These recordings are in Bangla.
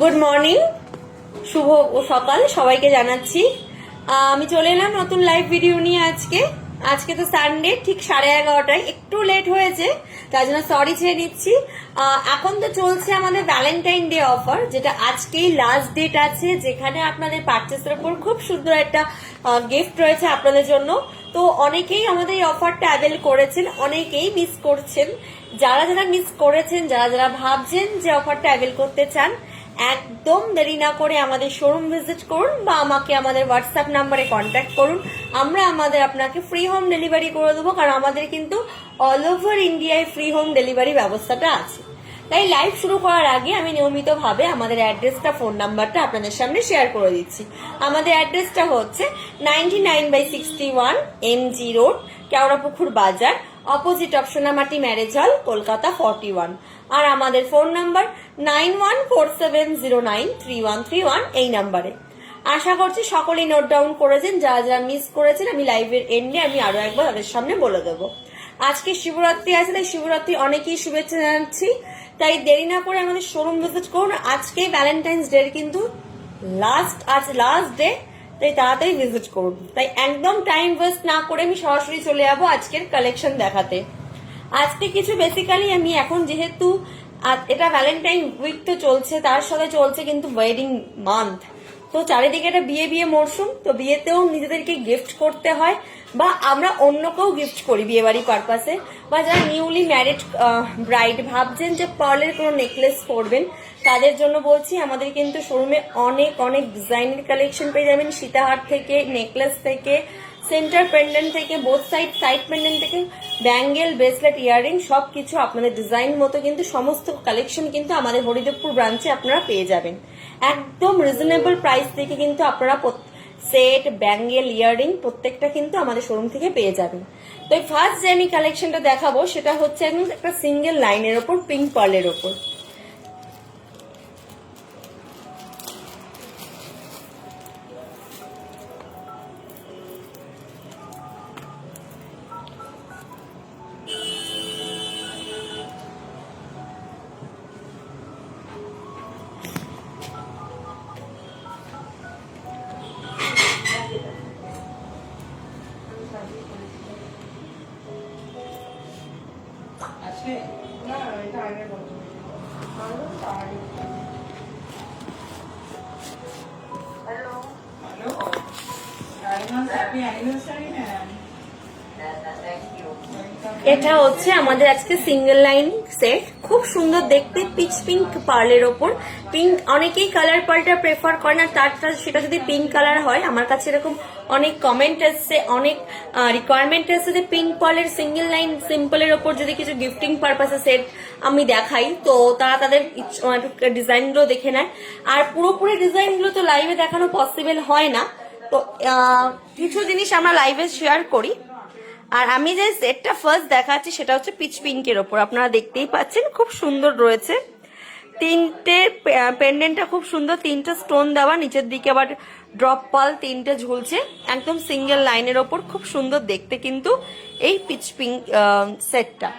গুড মর্নিং, শুভ সকাল সবাইকে জানাচ্ছি। আমি চলে এলাম নতুন লাইভ ভিডিও নিয়ে। আজকে তো সানডে, ঠিক 11:30, একটু লেট হয়েছে, তার জন্য সরি চেয়ে নিচ্ছি। এখন তো চলছে আমাদের ভ্যালেন্টাইন ডে অফার, যেটা আজকেই লাস্ট ডেট আছে, যেখানে আপনাদের পারচেসের উপর খুব সুন্দর একটা গিফট রয়েছে আপনাদের জন্য। তো অনেকেই আমাদের এই অফারটা অ্যাভেল করেছেন, অনেকেই মিস করছেন। যারা যারা মিস করেছেন, যারা যারা ভাবছেন যে অফারটা অ্যাভেল করতে চান, একদম দেরি না করে আমাদের শোরুম ভিজিট করুন বা আমাকে আমাদের হোয়াটসঅ্যাপ নাম্বারে কন্ট্যাক্ট করুন। আমরা আপনাকে ফ্রি হোম ডেলিভারি করে দেবো, কারণ আমাদের কিন্তু অল ওভার ইন্ডিয়ায় ফ্রি হোম ডেলিভারি ব্যবস্থাটা আছে। তাই লাইভ শুরু করার আগে আমি নিয়মিতভাবে আমাদের অ্যাড্রেসটা, ফোন নাম্বারটা আপনাদের সামনে শেয়ার করে দিচ্ছি। আমাদের অ্যাড্রেসটা হচ্ছে 99/61 MG রোড, কেওড়াপুকুর বাজার, opposite of সোনামাটি marriage hall, Kolkata 41। আর আমাদের ফোন নাম্বার 9147093131, এই নাম্বারে। আশা করছি সকলেই নোট ডাউন করেছেন। যারা যারা মিস করেছেন, আমি লাইভের এন্ডে আমি আরো একবার তাদের সামনে বলে দেবো। আজকে শিবরাত্রি আছে, তাই শিবরাত্রি অনেকেই শুভেচ্ছা জানাচ্ছি। তাই দেরি না করে আমাদের শোরুম ভিজিট করুন। আজকে ভ্যালেন্টাইন্স ডে কিন্তু লাস্ট ডে, তাই তাড়াতাড়ি ভিজিট করুন। তাই একদম টাইম ওয়েস্ট না করে আমি সরাসরি চলে যাবো আজকের কালেকশন দেখাতে। আজকে কিছু বেসিক্যালি আমি এখন, যেহেতু এটা ভ্যালেন্টাইন উইক তো চলছে, তার সাথে চলছে কিন্তু ওয়েডিং মান্থ, তো চারিদিকে একটা বিয়ে বিয়ে মরশুম, তো বিয়েতেও নিজেদেরকে গিফট করতে হয়, বা আমরা অন্যকেও গিফট করি বিয়ে বাড়ি পারপাসে। বা যারা নিউলি ম্যারিড ব্রাইড ভাবছেন যে পার্লের কোনো নেকলেস পরবেন, তাদের জন্য বলছি, আমাদের কিন্তু শোরুমে অনেক অনেক ডিজাইনের কালেকশন পেয়ে যাবেন। সীতাহার থেকে, নেকলেস থেকে, সেন্টার পেন্ডেন্ট থেকে, বোথ সাইড পেন্ডেন্ট থেকে, ব্যাঙ্গেল, ব্রেসলেট, ইয়াররিং, সবকিছু আপনাদের ডিজাইন মতো কিন্তু সমস্ত কালেকশন কিন্তু আমাদের হরিদেবপুর ব্রাঞ্চে আপনারা পেয়ে যাবেন। একদম রিজনেবল প্রাইস থেকে কিন্তু আপনারা সেট, ব্যাঙ্গেল, ইয়াররিং প্রত্যেকটা কিন্তু আমাদের শোরুম থেকে পেয়ে যাবেন। তো ফার্স্ট যে আমি কালেকশনটা দেখাবো, সেটা হচ্ছে একদম একটা সিঙ্গেল লাইনের ওপর, পিঙ্ক পার্লের ওপর। এটা হচ্ছে আমাদের আজকে সিঙ্গেল লাইন সেট, খুব সুন্দর দেখতে, পিচ পিঙ্ক পার্লের ওপর। পিঙ্ক অনেকেই কালার পার্লটা প্রেফার করে না, সেটা যদি পিঙ্ক কালার হয়, আমার কাছে এরকম অনেক কমেন্ট এসছে, অনেক রিকোয়ারমেন্ট এসছে যে পিঙ্ক পার্লের সিঙ্গেল লাইন সিম্পলের ওপর যদি কিছু গিফটিং পারপাসে সেট আমি দেখাই, তো তারা তাদের ডিজাইনগুলো দেখে নেয়। আর পুরোপুরি ডিজাইনগুলো তো লাইভে দেখানো পসিবল হয় না, তো কিছু জিনিস আমরা লাইভে শেয়ার করি। আর আমি যে সেটটা ফার্স্ট দেখাচ্ছি, সেটা হচ্ছে পিচ পিঙ্কের ওপর, আপনারা দেখতেই পাচ্ছেন, খুব সুন্দর রয়েছে। তিনটে পেন্ডেন্টটা খুব সুন্দর, তিনটা স্টোন দেওয়া, নিচের দিকে আবার ড্রপ পাল তিনটে ঝুলছে, একদম সিঙ্গেল লাইনের ওপর, খুব সুন্দর দেখতে কিন্তু এই পিচ পিঙ্ক সেটটা।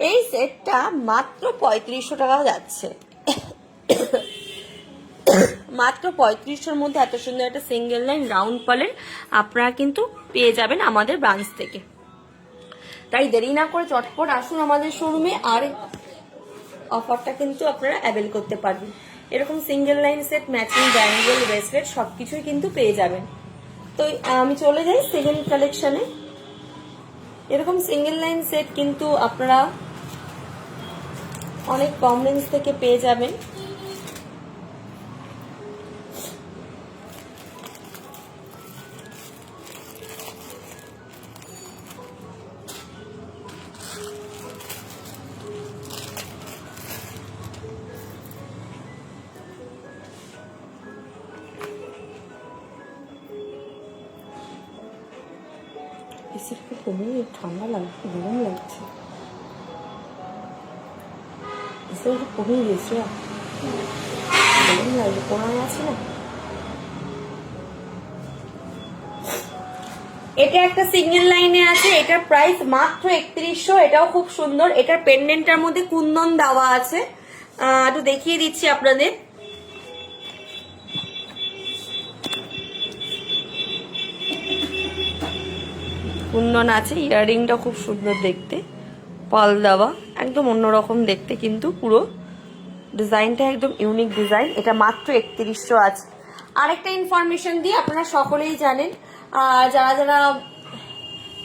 এই সেটটা মাত্র 3500 টাকা যাচ্ছে। মাত্র 3500-র মধ্যে এত সুন্দর একটা সিঙ্গেল লাইন রাউন্ড পালের আপনারা কিন্তু পেয়ে যাবেন আমাদের ব্রাঞ্চ থেকে। তাই দেরি না করে চটপট আসুন আমাদের শোরুমে, আর অফারটা কিন্তু আপনারা অ্যাভেল করতে পারবেন। এরকম single line set, matching bangle, bracelet সবকিছুই কিন্তু পেয়ে যাবেন। তো আমি চলে যাই সেকেন্ড কালেকশনে। এরকম সিঙ্গেল লাইন সেট কিন্তু আপনারা অনেক কম রেঞ্জ থেকে পেয়ে যাবেন। ঠান্ডা লাগছে, গরম লাগছে, কমে গেছে, গরম লাগছে, কোরআন আছে না। এটা একটা সিঙ্গেল লাইনে আছে, এটার প্রাইস মাত্র 3100। এটাও খুব সুন্দর, এটার পেন্ডেন্টটার মধ্যে কুন্দন দেওয়া আছে, একটু দেখিয়ে দিচ্ছি আপনাদের। কুন্দন আছে, ইয়াররিংটা খুব সুন্দর দেখতে, পাল দেওয়া, একদম অন্যরকম দেখতে, কিন্তু পুরো ডিজাইনটা একদম ইউনিক ডিজাইন। এটা মাত্র 3100 আছে। আরেকটা ইনফরমেশন দিয়ে, আপনারা সকলেই জানেন, যারা যারা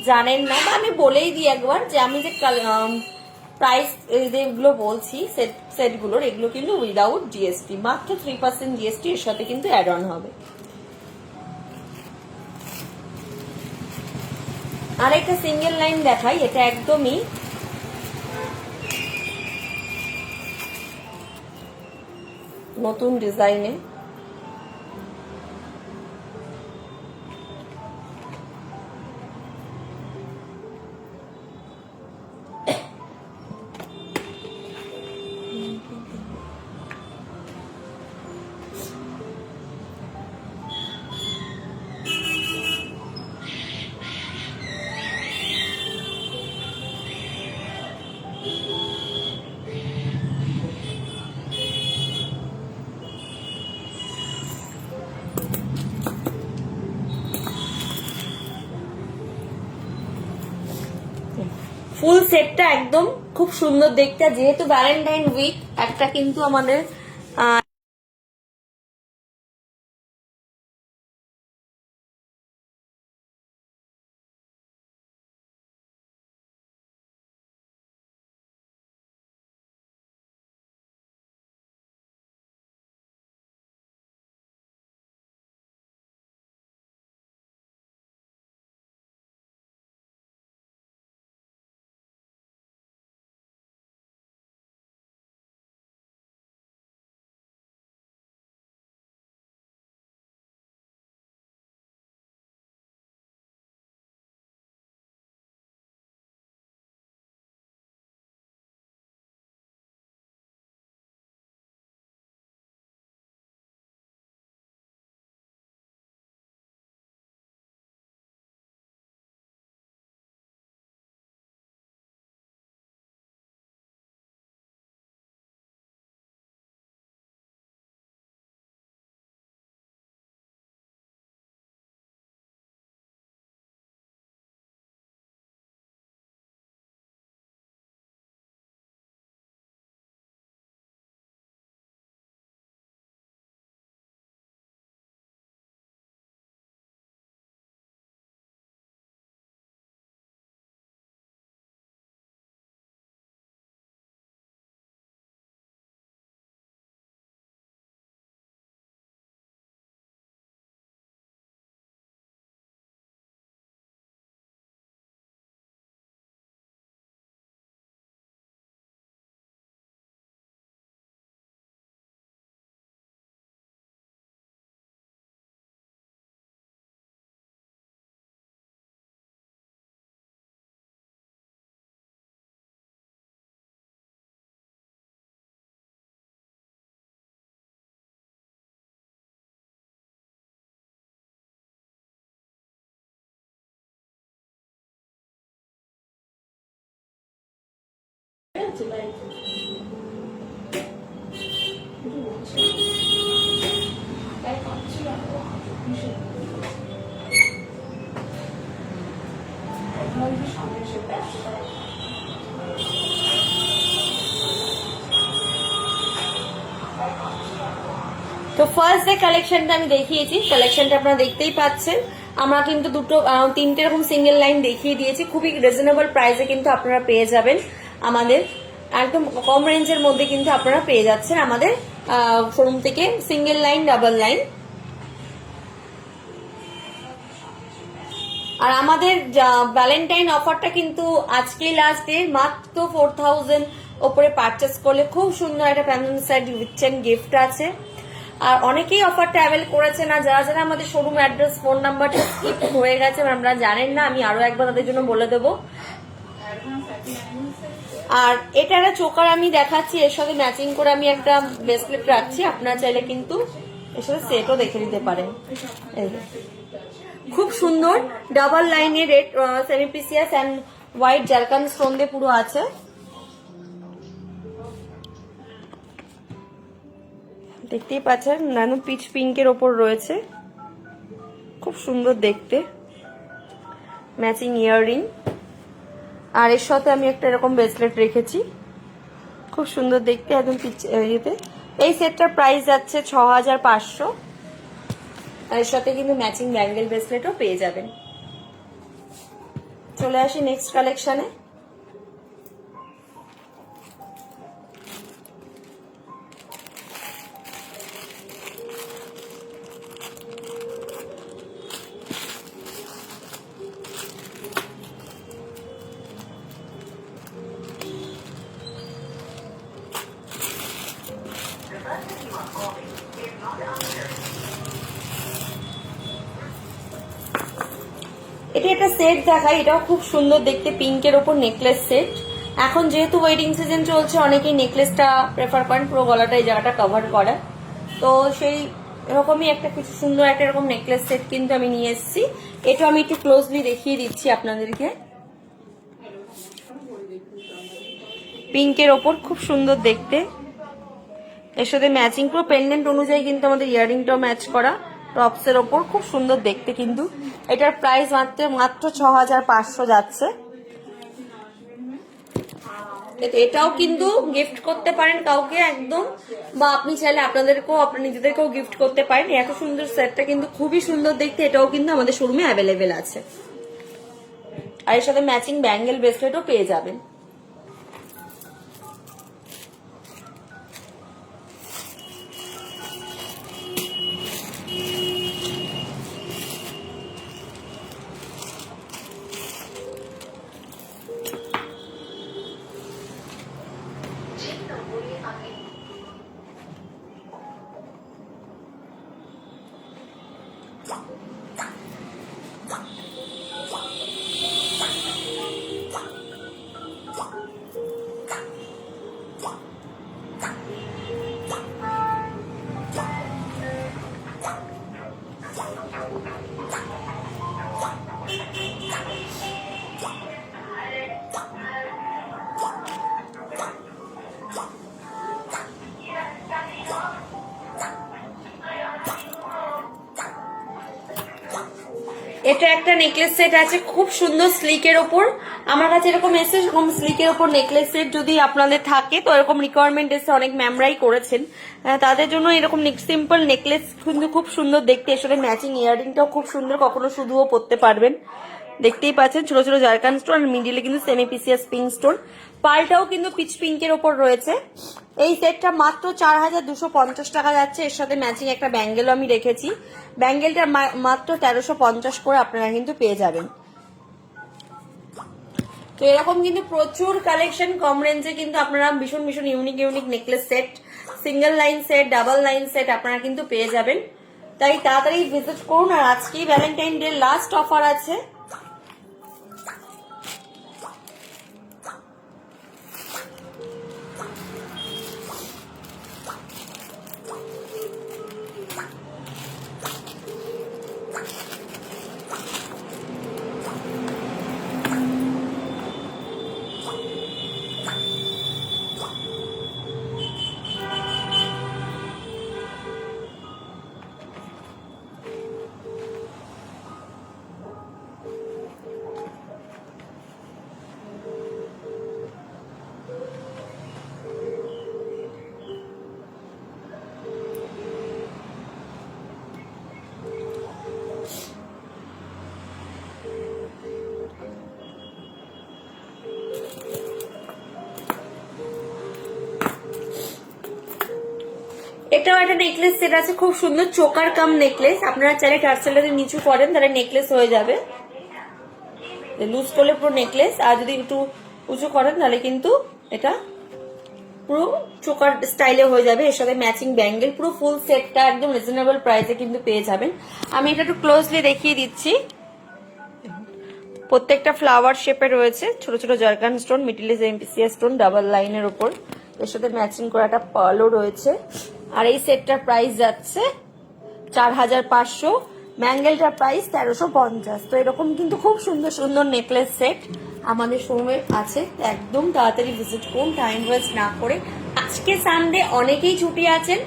জানেন না, বা আমি বলেই দিই একবার, যে আমি যে প্রাইস যেগুলো বলছি সেটগুলোর, এগুলো কিন্তু উইদাউট জিএসটি, মাত্র 3% জিএসটি এর সাথে কিন্তু অ্যাড অন হবে। আরেকটা সিঙ্গেল লাইন দেখাই, এটা একদমই নতুন ডিজাইনে। ফুল সেটটা একদম খুব সুন্দর দেখতে, যেহেতু ভ্যালেন্টাইন উইক, একটা কিন্তু আমাদের তো ফার্স্ট যে কালেকশনটা আমি দেখিয়েছি, কালেকশনটা আপনারা দেখতেই পাচ্ছেন। আমরা কিন্তু তিনটে এরকম সিঙ্গেল লাইন দেখিয়ে দিয়েছি, খুবই রিজনেবল প্রাইসে কিন্তু আপনারা পেয়ে যাবেন। আমাদের একদম কম রেঞ্জের মধ্যে কিন্তু আপনারা পেয়ে যাচ্ছেন আমাদের শোরুম থেকে সিঙ্গেল লাইন, ডাবল লাইন। আর আমাদের ভ্যালেন্টাইন অফারটা কিন্তু আজকেই লাস্ট ডে, মাত্র 4000 ওপরে পারচেস করলে খুব সুন্দর একটা প্যান্ডেল সেট দিচ্ছেন, গিফট আছে। আর অনেকেই অফারটা অ্যাভেল করেছে না, যারা যারা আমাদের শোরুম অ্যাড্রেস, ফোন নাম্বারটা স্কিপ হয়ে গেছে, আপনারা জানেন না, আমি আরো একবার তাদের জন্য বলে দেবো। আর এটা একটা চোকার আমি দেখাচ্ছি, এর সাথে ম্যাচিং করে আমি একটা ব্রেসলেট রাখছি, আপনারা চাইলে কিন্তু এর সাথে সেটও দেখে নিতে পারেন। খুব সুন্দর ডাবল লাইনের red semiprecious and white zircon stone দিয়ে পুরো আছে। দেখতেই পাচ্ছেন, নানু পিচ পিঙ্কের ওপর রয়েছে, খুব সুন্দর দেখতে। ম্যাচিং ইয়াররিং, আর এর সাথে আমি একটা এরকম ব্রেসলেট রেখেছি, খুব সুন্দর দেখতে একদম ইয়েতে। এই সেটটার প্রাইস যাচ্ছে 6500, আর এর সাথে কিন্তু ম্যাচিং ব্যাঙ্গেল ব্রেসলেটও পেয়ে যাবেন। চলে আসি নেক্সট কালেকশনে। এটি একটা সেট দেখাই, এটাও খুব সুন্দর দেখতে, পিঙ্কের ওপর নেকলেস সেট। এখন যেহেতু ওয়েডিং সিজন চলছে, অনেকেই নেকলেসটা প্রেফার করেন পুরো গলাটা এই জায়গাটা কভার করা, তো সেই এরকমই একটা কিছু সুন্দর একটা এরকম নেকলেস সেট কিন্তু আমি নিয়ে এসেছি। এটা আমি একটু ক্লোজলি দেখিয়ে দিচ্ছি আপনাদেরকে। পিঙ্কের ওপর খুব সুন্দর দেখতে, এর সাথে ম্যাচিং পুরো পেন্ডেন্ট অনুযায়ী কিন্তু আমাদের ইয়াররিংটাও ম্যাচ করা, টপসের ওপর খুব সুন্দর দেখতে। কিন্তু এটার প্রাইস মাত্র 6500 যাচ্ছে। এটাও কিন্তু গিফট করতে পারেন কাউকে একদম, বা আপনি চাইলে আপনাদেরকেও আপনার নিজেদেরকেও গিফট করতে পারেন। এত সুন্দর সেটটা কিন্তু খুবই সুন্দর দেখতে, এটাও কিন্তু আমাদের শোরুমে অ্যাভেলেবেল আছে। আর এর সাথে ম্যাচিং ব্যাঙ্গেল ব্রেসলেটও পেয়ে যাবেন। এটা একটা নেকলেস সেট আছে খুব সুন্দর স্লিকের ওপর, আমার কাছে এরকম এসে এরকম স্লিকের ওপর নেকলেস সেট যদি আপনাদের থাকে, তো এরকম রিকোয়ারমেন্ট এসে অনেক ম্যামরাই করেছেন, তাদের জন্য এরকম সিম্পল নেকলেস কিন্তু খুব সুন্দর দেখতে। এর সাথে ম্যাচিং ইয়াররিংটাও খুব সুন্দর, কখনো শুধুও পরতে পারবেন। দেখতেই পাচ্ছেন ছোট ছোট জারকান স্টোন, আর মিডিলে কিন্তু সেমি পিসিএস পিঙ্ক স্টোন, পালটাও কিন্তু পিচ পিঙ্কের ওপর রয়েছে। এই সেটটা মাত্র 4250 টাকা যাচ্ছে। এর সাথে ম্যাচিং একটা ব্যাঙ্গেলও আমি রেখেছি, ব্যাঙ্গেলটা মাত্র 1350 করে আপনারা কিন্তু পেয়ে যাবেন। তো এরকম কিন্তু প্রচুর কালেকশন কম রেঞ্জে কিন্তু আপনারা ভীষণ ভীষণ unique unique necklace set, single line set, double line set আপনারা কিন্তু পেয়ে যাবেন। তাই তাড়াতাড়ি ভিজিট করুন। আর আজকেই ভ্যালেন্টাইন ডে লাস্ট অফার আছে। এটাও একটা নেকলেস সেট আছে খুব সুন্দর, চোকার কাম নেকলেস। আপনারা চাইলে টার্সেলটা যদি নিচু করেন তাহলে নেকলেস হয়ে যাবে, লুজ করলে পুরো নেকলেস, আর যদি একটু উঁচু করেন তাহলে কিন্তু এটা পুরো চোকার স্টাইলে হয়ে যাবে। এর সাথে ম্যাচিং ব্যাঙ্গেল, পুরো ফুল সেটটা একদম রিজনেবল প্রাইসে কিন্তু পেয়ে যাবেন। আমি এটা একটু ক্লোজলি দেখিয়ে দিচ্ছি। প্রত্যেকটা ফ্লাওয়ার শেপে রয়েছে, ছোট ছোট জারকান স্টোন, মিডিলে এমপিসিএস স্টোন ডাবল লাইনের উপর, এর সাথে ম্যাচিং করা একটা পার্লও রয়েছে। আর এই সেটটার প্রাইস যাচ্ছে 4500, ব্যাঙ্গেলটার প্রাইস 1350। তো এরকম কিন্তু খুব সুন্দর সুন্দর নেকলেস সেট আমাদের শোরুমে আছে, একদম তাড়াতাড়ি ভিজিট করুন টাইম ওয়েস্ট না করে। আজকে সানডে অনেকেই ছুটি আছেন,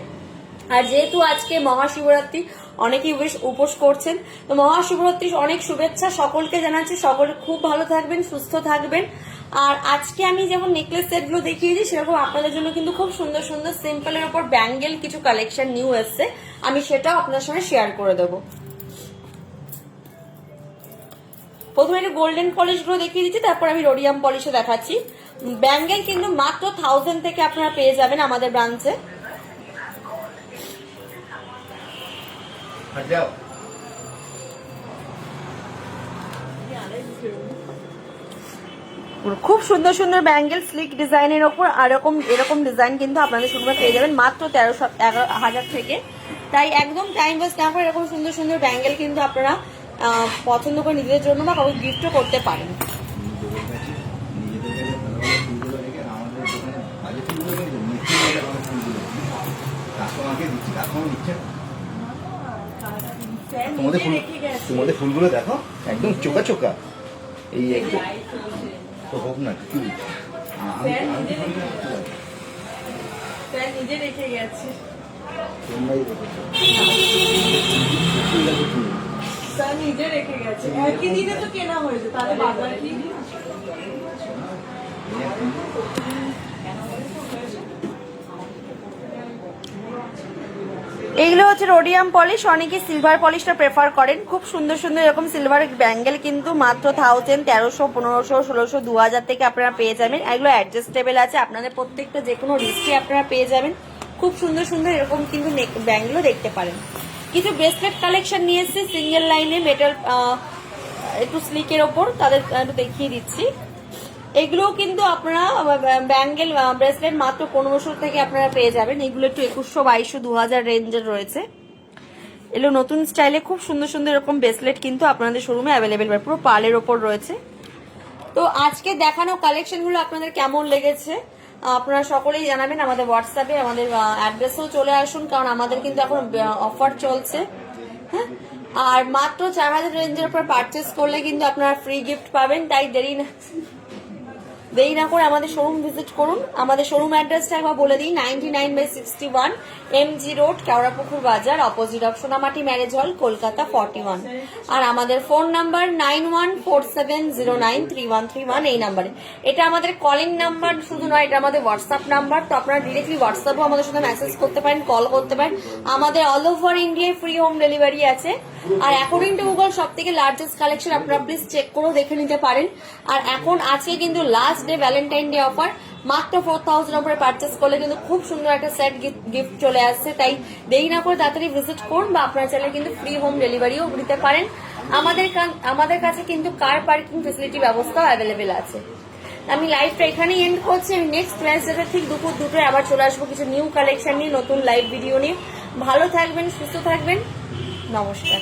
আর যেহেতু আজকে মহাশিবরাত্রি, অনেকেই উপোস করছেন, তো মহাশিবরাত্রির অনেক শুভেচ্ছা সকলকে জানাচ্ছি। সকলে খুব ভালো থাকবেন, সুস্থ থাকবেন। আর আজকে আমি যেমন নেকলেস সেটগুলো দেখিয়েছি, সেরকম আপনাদের জন্য কিন্তু খুব সুন্দর সুন্দর সিম্পলের ওপর ব্যাঙ্গেল কিছু কালেকশন নিউ এসছে, আমি সেটাও আপনাদের সঙ্গে শেয়ার করে দেবো। প্রথমে একটু গোল্ডেন পলিশ গুলো দেখিয়ে দিচ্ছি, তারপর আমি রোডিয়াম পলিশে দেখাচ্ছি। ব্যাঙ্গেল কিন্তু মাত্র 1000 থেকে আপনারা পেয়ে যাবেন আমাদের ব্রাঞ্চে। খুব সুন্দর সুন্দর ব্যাঙ্গেল স্লিক ডিজাইনের ওপর এরকম ডিজাইন কিন্তু আপনাদের শুরু পেয়ে যাবেন মাত্র 13,000 থেকে। তাই একদম টাইম ওয়েস্ট না করে এরকম সুন্দর সুন্দর ব্যাঙ্গেল কিন্তু আপনারা পছন্দ করে নিজেদের জন্য বা কাউকে গিফটও করতে পারেন। তোমাদের ফুলগুলো দেখো একদম চোকা চোকা, এই তো হোক না কি নিজে রেখে গেছে, নিজে রেখে গেছে, একই দিনে তো কেনা হয়েছে, তাহলে বাজার কি। এগুলো হচ্ছে রোডিয়াম পলিশ, অনেকে সিলভার পলিশটা প্রেফার করেন। খুব সুন্দর সুন্দর এরকম সিলভার ব্যাঙ্গেল কিন্তু মাত্র 1000, 1300, 1500, 1600, 2000 থেকে আপনারা পেয়ে যাবেন। এগুলো অ্যাডজাস্টেবল আছে, আপনাদের প্রত্যেকটা যে কোনো রিস্কে আপনারা পেয়ে যাবেন। খুব সুন্দর সুন্দর এরকম কিন্তু ব্যাঙ্গেলও দেখতে পারেন। কিছু ব্রেসলেট কালেকশন নিয়ে এসেছি সিঙ্গেল লাইনে মেটাল একটু স্লিকের ওপর, তাদের একটু দেখিয়ে দিচ্ছি। এগুলোও কিন্তু আপনারা ব্যাঙ্গেল ব্রেসলেট মাত্র 1500 থেকে আপনারা পেয়ে যাবেন। এগুলো একটু 2100, 2200, 2000 রেঞ্জের রয়েছে। এগুলো নতুন স্টাইলে খুব সুন্দর সুন্দর এরকম ব্রেসলেট কিন্তু আপনাদের শোরুমে অ্যাভেলেবেল, পুরো পার্লের ওপর রয়েছে। তো আজকে দেখানো কালেকশনগুলো আপনাদের কেমন লেগেছে আপনারা সকলেই জানাবেন আমাদের হোয়াটসঅ্যাপে, আমাদের অ্যাড্রেসেও চলে আসুন, কারণ আমাদের কিন্তু এখন অফার চলছে। হ্যাঁ, আর মাত্র 4000 রেঞ্জের উপর পারচেস করলে কিন্তু আপনারা ফ্রি গিফট পাবেন। তাই দেরি না করে আমাদের শোরুম ভিজিট করুন। আমাদের শোরুম অ্যাড্রেসটা একবার বলে দিই, 99/61 MG রোড, কেওড়াপুকুর বাজার, opposite of সোনামাটি marriage hall, Kolkata 41। আর আমাদের ফোন নাম্বার 9147093131, এই নাম্বারে। এটা আমাদের কলিং নাম্বার শুধু নয়, এটা আমাদের হোয়াটসঅ্যাপ নাম্বার। তো আপনারা ডিরেক্টলি হোয়াটসঅ্যাপেও আমাদের সাথে মেসেজ করতে পারেন, কল করতে পারেন। আমাদের অল ওভার ইন্ডিয়ায় ফ্রি হোম ডেলিভারি আছে। আর অ্যাকর্ডিং টু গুগল সব থেকে লার্জেস্ট কালেকশন আপনারা প্লিজ চেক করেও দেখে নিতে পারেন। আর এখন আজকে কিন্তু last day Valentine day offer, মাত্র 4000 উপরে পারচেস করলে কিন্তু খুব সুন্দর একটা সেট গিফট চলে আসছে। তাই দেরি না করে তাড়াতাড়ি ভিজিট করুন, বা আপনারা চাইলে কিন্তু ফ্রি হোম ডেলিভারিও দিতে পারেন। আমাদের কাছে কিন্তু কার পার্কিং ফেসিলিটি ব্যবস্থাও অ্যাভেলেবেল আছে। আমি লাইভটা এখানেই এন্ড করছি। আমি নেক্সট ওয়েডনেসডে ঠিক দুপুর 2টায় আবার চলে আসবো কিছু নিউ কালেকশন নিয়ে, নতুন লাইভ ভিডিও নিয়ে। ভালো থাকবেন, সুস্থ থাকবেন, নমস্কার।